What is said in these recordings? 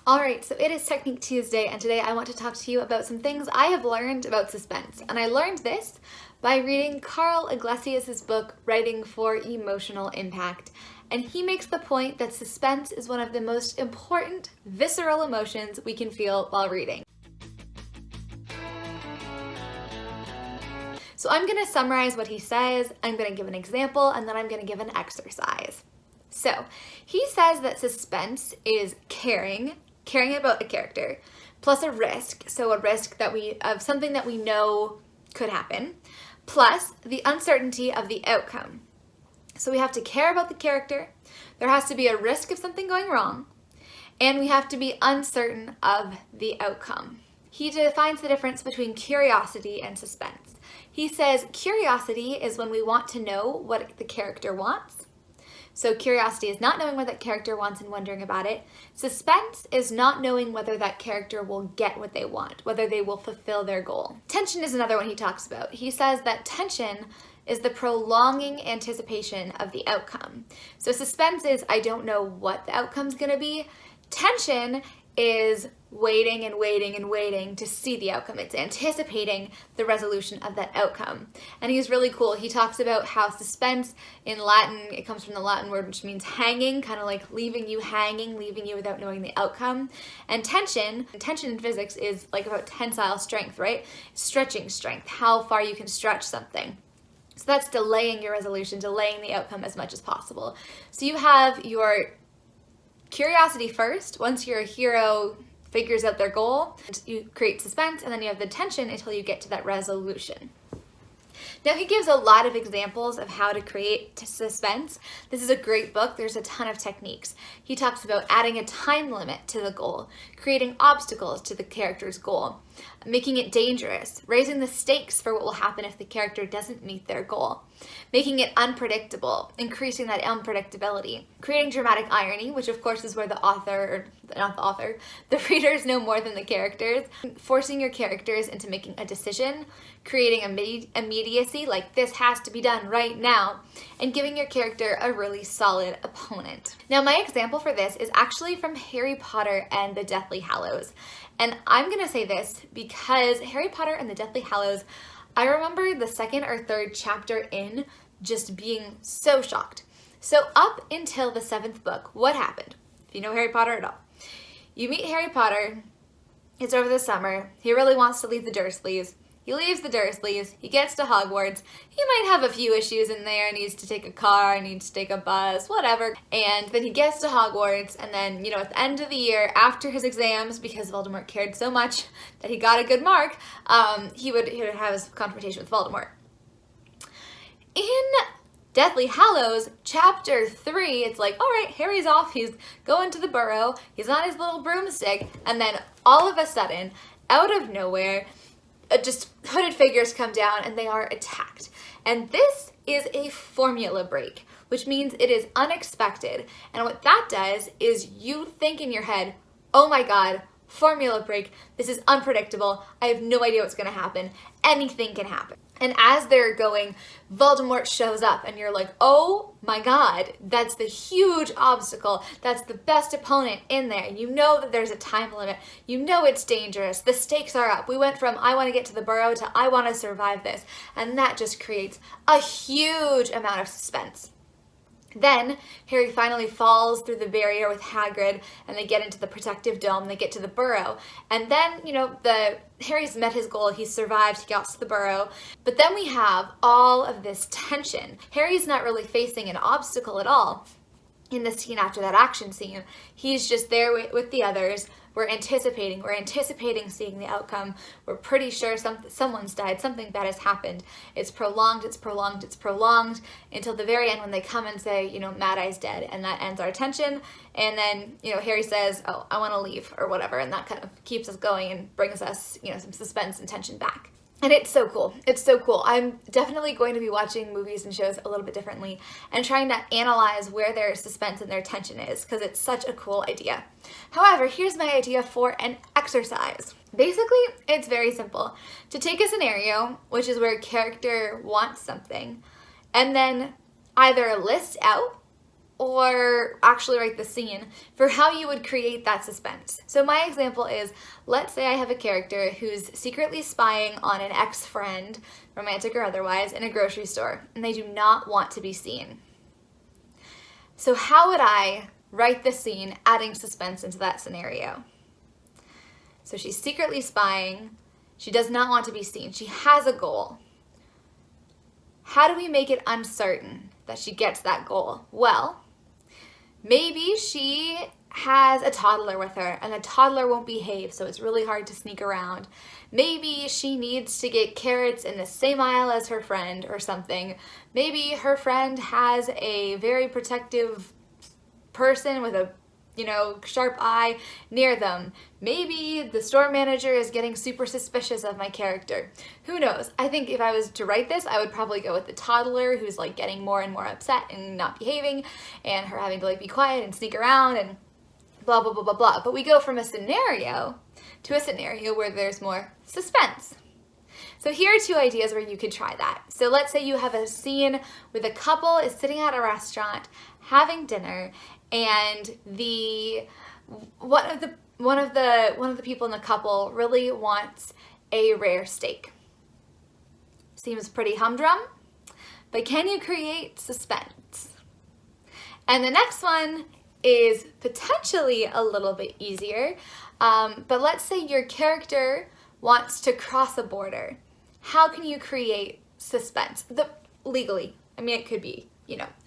Alright, so it is Technique Tuesday, and today I want to talk to you about some things I have learned about suspense. And I learned this by reading Karl Iglesias' book, Writing for Emotional Impact. And he makes the point that suspense is one of the most important, visceral emotions we can feel while reading. So I'm going to summarize what he says, I'm going to give an example, and then I'm going to give an exercise. So he says that suspense is caring about a character, plus a risk, so a risk of something that we know could happen, plus the uncertainty of the outcome. So we have to care about the character, there has to be a risk of something going wrong, and we have to be uncertain of the outcome. He defines the difference between curiosity and suspense. He says curiosity is when we want to know what the character wants. So curiosity is not knowing what that character wants and wondering about it. Suspense is not knowing whether that character will get what they want, whether they will fulfill their goal. Tension is another one he talks about. He says that tension is the prolonging anticipation of the outcome. So suspense is I don't know what the outcome's gonna be. Tension is waiting and waiting and waiting to see the outcome. It's anticipating the resolution of that outcome. And he's really cool. He talks about how suspense in Latin, it comes from the Latin word which means hanging, kind of like leaving you hanging, leaving you without knowing the outcome. And tension in physics is like about tensile strength, right? Stretching strength, how far you can stretch something. So that's delaying your resolution, delaying the outcome as much as possible. So you have your curiosity first. Once your hero figures out their goal, you create suspense, and then you have the tension until you get to that resolution. Now he gives a lot of examples of how to create suspense. This is a great book. There's a ton of techniques. He talks about adding a time limit to the goal, creating obstacles to the character's goal, making it dangerous, raising the stakes for what will happen if the character doesn't meet their goal, making it unpredictable, increasing that unpredictability, creating dramatic irony, which of course is where the readers know more than the characters, forcing your characters into making a decision, creating immediacy, like this has to be done right now, and giving your character a really solid opponent. Now my example for this is actually from Harry Potter and the Deathly Hallows. And I'm gonna say this because Harry Potter and the Deathly Hallows, I remember the second or third chapter in just being so shocked. So up until the 7th book, what happened? If you know Harry Potter at all. You meet Harry Potter, it's over the summer, he really wants to leave the Dursleys. He leaves the Dursleys, he gets to Hogwarts, he might have a few issues in there, needs to take a car, needs to take a bus, whatever. And then he gets to Hogwarts, and then, at the end of the year, after his exams, because Voldemort cared so much that he got a good mark, he would have his confrontation with Voldemort. In Deathly Hallows, chapter 3, it's like, all right, Harry's off, he's going to the burrow, he's on his little broomstick, and then all of a sudden, out of nowhere, just hooded figures come down and they are attacked. And this is a formula break, which means it is unexpected. And what that does is you think in your head, oh my God, formula break, this is unpredictable, I have no idea what's gonna happen, anything can happen. And as they're going, Voldemort shows up and you're like, oh my God, that's the huge obstacle. That's the best opponent in there. You know that there's a time limit. You know it's dangerous. The stakes are up. We went from I want to get to the burrow to I want to survive this. And that just creates a huge amount of suspense. Then Harry finally falls through the barrier with Hagrid and they get into the protective dome, they get to the burrow. And then, Harry's met his goal, he's survived, he got to the burrow. But then we have all of this tension. Harry's not really facing an obstacle at all in the scene after that action scene. He's just there with the others. We're anticipating seeing the outcome. We're pretty sure someone's died, something bad has happened. It's prolonged until the very end when they come and say, Mad Eye's dead, and that ends our tension. And then, Harry says, oh, I want to leave, or whatever, and that kind of keeps us going and brings us, some suspense and tension back. And it's so cool. It's so cool. I'm definitely going to be watching movies and shows a little bit differently and trying to analyze where their suspense and their tension is because it's such a cool idea. However, here's my idea for an exercise. Basically, it's very simple. To take a scenario, which is where a character wants something, and then either list out or actually write the scene for how you would create that suspense. So my example is, let's say I have a character who's secretly spying on an ex-friend, romantic or otherwise, in a grocery store, and they do not want to be seen. So how would I write the scene, adding suspense into that scenario? So she's secretly spying, she does not want to be seen, she has a goal. How do we make it uncertain that she gets that goal? Well, maybe she has a toddler with her and the toddler won't behave, so it's really hard to sneak around. Maybe she needs to get carrots in the same aisle as her friend or something. Maybe her friend has a very protective person with a sharp eye near them. Maybe the store manager is getting super suspicious of my character. Who knows? I think if I was to write this, I would probably go with the toddler who's like getting more and more upset and not behaving, and her having to like be quiet and sneak around and blah, blah, blah, blah, blah. But we go from a scenario to a scenario where there's more suspense. So here are two ideas where you could try that. So let's say you have a scene where the couple is sitting at a restaurant having dinner, and one of the people in the couple really wants a rare steak. Seems pretty humdrum, but can you create suspense? And the next one is potentially a little bit easier, but let's say your character wants to cross a border. How can you create suspense? Legally, I mean, it could be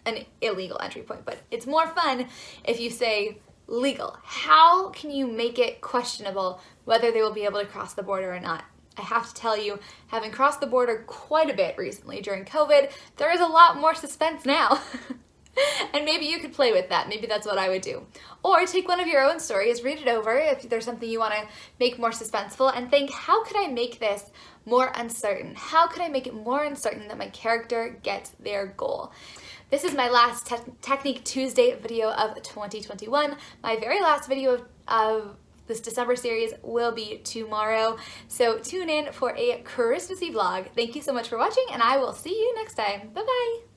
an illegal entry point, but it's more fun if you say legal. How can you make it questionable whether they will be able to cross the border or not? I have to tell you, having crossed the border quite a bit recently during COVID, there is a lot more suspense now. And maybe you could play with that. Maybe that's what I would do. Or take one of your own stories, read it over if there's something you want to make more suspenseful, and think, how could I make this more uncertain? How could I make it more uncertain that my character gets their goal? This is my last Technique Tuesday video of 2021. My very last video of this December series will be tomorrow. So tune in for a Christmassy vlog. Thank you so much for watching, and I will see you next time. Bye-bye.